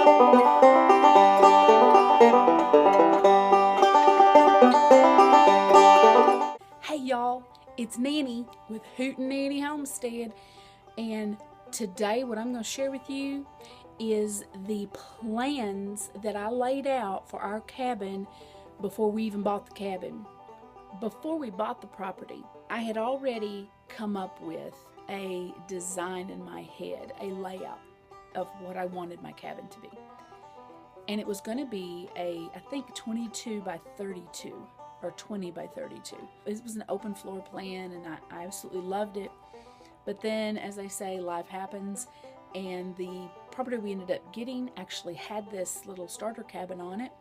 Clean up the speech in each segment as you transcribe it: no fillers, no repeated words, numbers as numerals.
Hey y'all, it's Nanny with Nanny Homestead, and today what I'm going to share with you is the plans that I laid out for our cabin before we even bought the cabin. Before we bought the property, I had already come up with a design in my head, a layout of what I wanted my cabin to be. And it was going to be I think 22 by 32 or 20 by 32. It was an open floor plan, and I absolutely loved it. But then, as I say, life happens, and the property we ended up getting actually had this little starter cabin on it,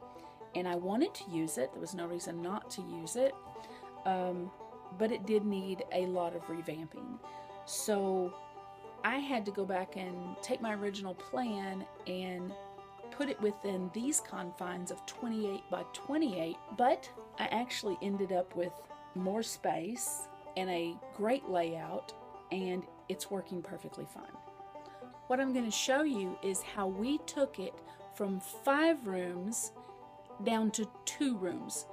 and I wanted to use it. There was no reason not to use it, but it did need a lot of revamping. So I had to go back and take my original plan and put it within these confines of 28 by 28, but I actually ended up with more space and a great layout, and it's working perfectly fine. What I'm going to show you is how we took it from 5 rooms down to 2 rooms.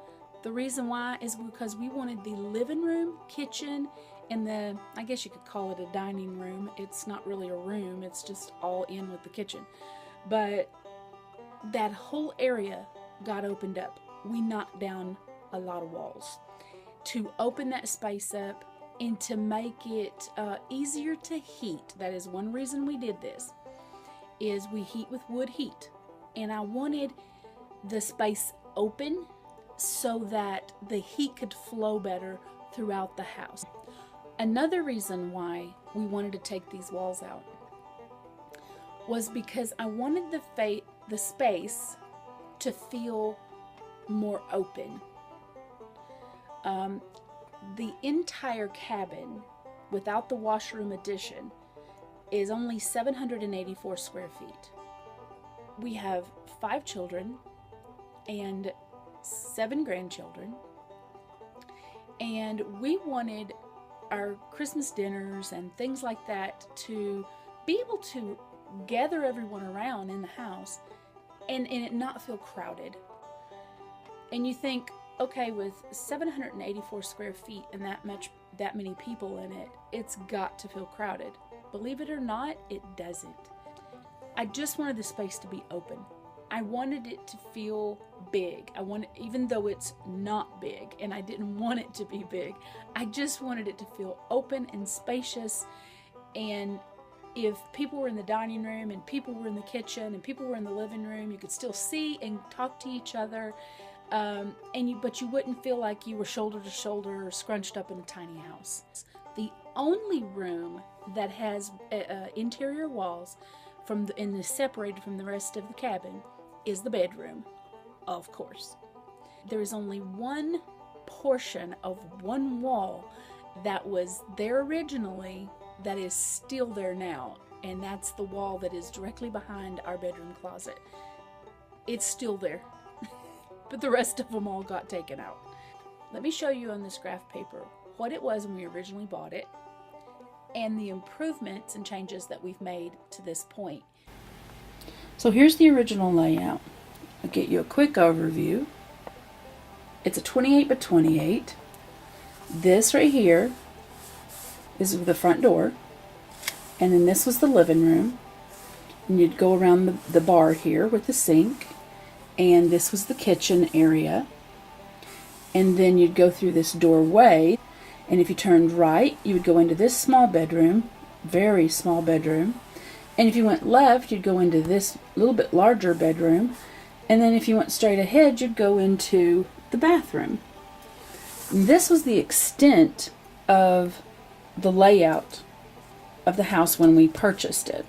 The reason why is because we wanted the living room, kitchen, and I guess you could call it a dining room. It's not really a room, it's just all in with the kitchen. But that whole area got opened up. We knocked down a lot of walls to open that space up and to make it easier to heat. That is one reason we did this, is we heat with wood heat, and I wanted the space open so that the heat could flow better throughout the house. Another reason why we wanted to take these walls out was because I wanted the space to feel more open. The entire cabin, without the washroom addition, is only 784 square feet. We have 5 children and 7 grandchildren, and we wanted our Christmas dinners and things like that to be able to gather everyone around in the house and it not feel crowded. And you think, okay, with 784 square feet and that many people in it, it's got to feel crowded. Believe it or not, it doesn't. I just wanted the space to be open. I wanted it to feel big. Even though it's not big, and I didn't want it to be big, I just wanted it to feel open and spacious. And if people were in the dining room and people were in the kitchen and people were in the living room, you could still see and talk to each other. But you wouldn't feel like you were shoulder to shoulder or scrunched up in a tiny house. The only room that has interior walls and is separated from the rest of the cabin is the bedroom, of course. There is only one portion of one wall that was there originally that is still there now, and that's the wall that is directly behind our bedroom closet. It's still there. But the rest of them all got taken out. Let me show you on this graph paper what it was when we originally bought it and the improvements and changes that we've made to this point. So here's the original layout. I'll get you a quick overview. It's a 28 by 28. This right here is the front door, and then this was the living room, and you'd go around the bar here with the sink, and this was the kitchen area, and then you'd go through this doorway, and if you turned right you would go into this small bedroom, very small bedroom, and if you went left you'd go into this little bit larger bedroom, and then if you went straight ahead you'd go into the bathroom. And this was the extent of the layout of the house when we purchased it.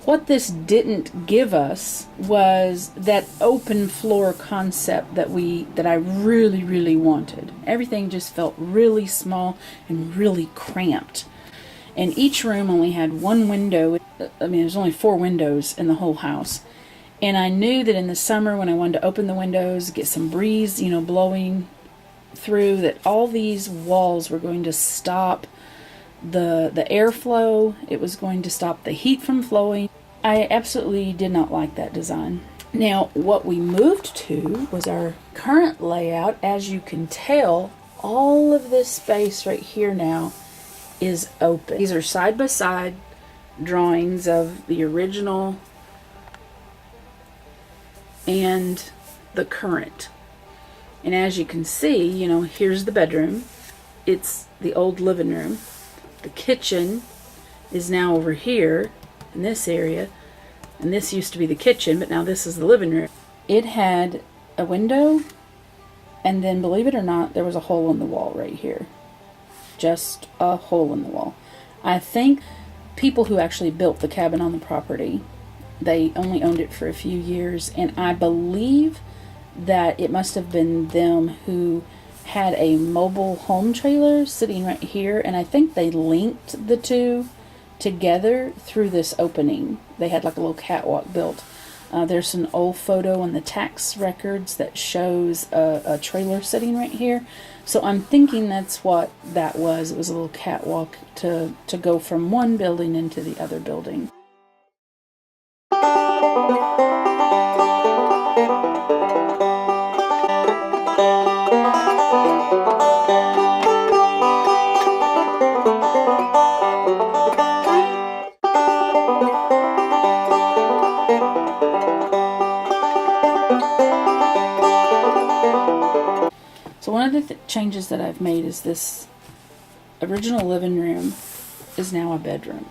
What this didn't give us was that open floor concept that I really, really wanted. Everything just felt really small and really cramped. And each room only had one window. I mean, there's only 4 windows in the whole house. And I knew that in the summer when I wanted to open the windows, get some breeze, blowing through, that all these walls were going to stop the airflow. It was going to stop the heat from flowing. I absolutely did not like that design. Now, what we moved to was our current layout. As you can tell, all of this space right here now is open. These are side-by-side drawings of the original and the current. And as you can see, here's the bedroom. It's the old living room. The kitchen is now over here in this area, and this used to be the kitchen, but now this is the living room. It had a window, and then, believe it or not, there was a hole in the wall right here. Just a hole in the wall. I think people who actually built the cabin on the property, they only owned it for a few years, and I believe that it must have been them who had a mobile home trailer sitting right here, and I think they linked the two together through this opening. They had like a little catwalk built. There's an old photo in the tax records that shows a trailer sitting right here. So I'm thinking that's what that was. It was a little catwalk to go from one building into the other building. So one of the changes that I've made is this original living room is now a bedroom.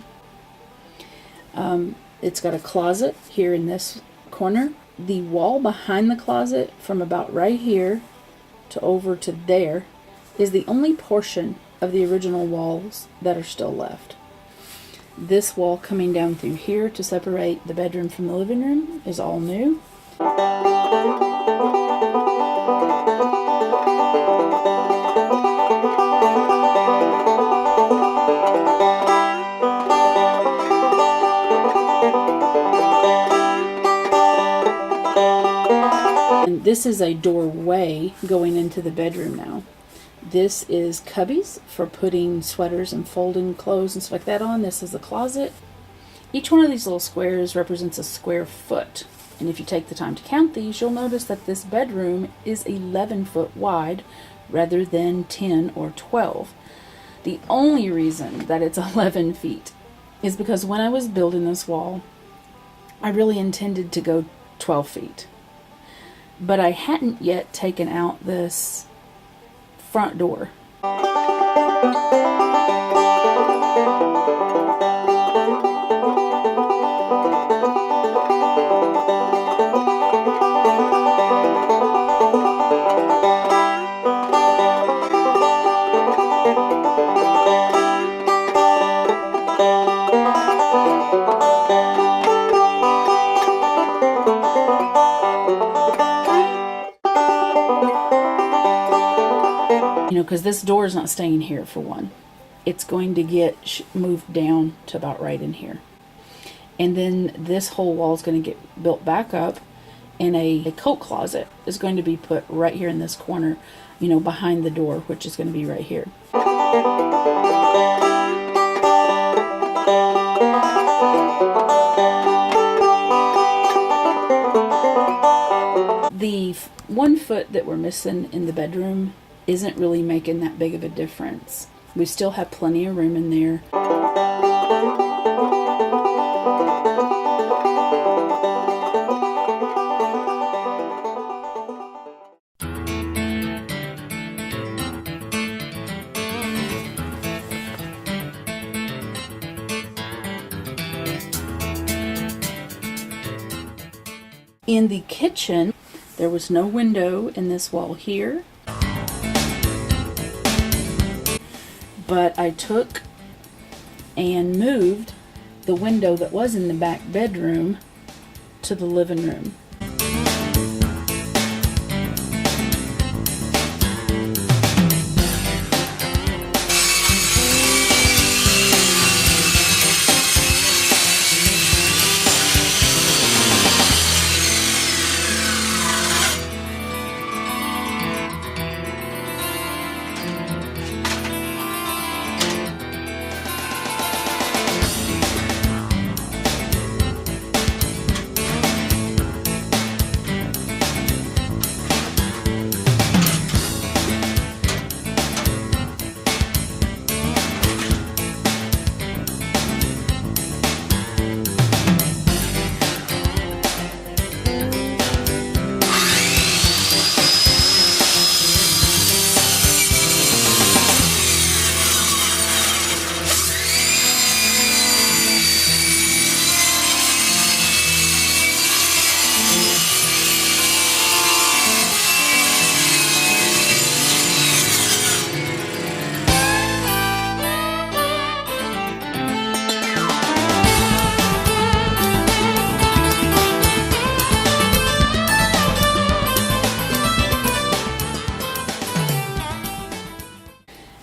It's got a closet here in this corner. The wall behind the closet, from about right here to over to there, is the only portion of the original walls that are still left. This wall coming down through here to separate the bedroom from the living room is all new. And this is a doorway going into the bedroom now. This is cubbies for putting sweaters and folding clothes and stuff like that on. This is the closet. Each one of these little squares represents a square foot. And if you take the time to count these, you'll notice that this bedroom is 11 foot wide rather than 10 or 12. The only reason that it's 11 feet is because when I was building this wall, I really intended to go 12 feet. But I hadn't yet taken out this front door. Because this door is not staying here, for one. It's going to get moved down to about right in here. And then this whole wall is going to get built back up, and a coat closet is going to be put right here in this corner, behind the door, which is going to be right here. The 1 foot that we're missing in the bedroom isn't really making that big of a difference. We still have plenty of room in there. In the kitchen, there was no window in this wall here. But I took and moved the window that was in the back bedroom to the living room.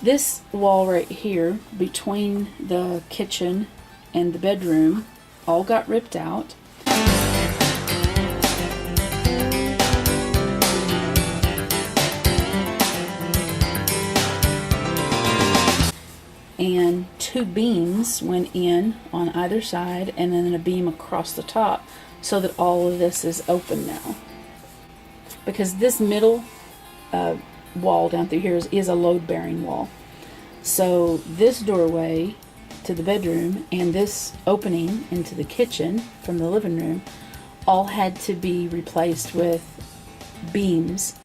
This wall right here between the kitchen and the bedroom all got ripped out. And 2 beams went in on either side, and then a beam across the top, so that all of this is open now. Because this middle wall down through here is a load-bearing wall. So this doorway to the bedroom and this opening into the kitchen from the living room all had to be replaced with beams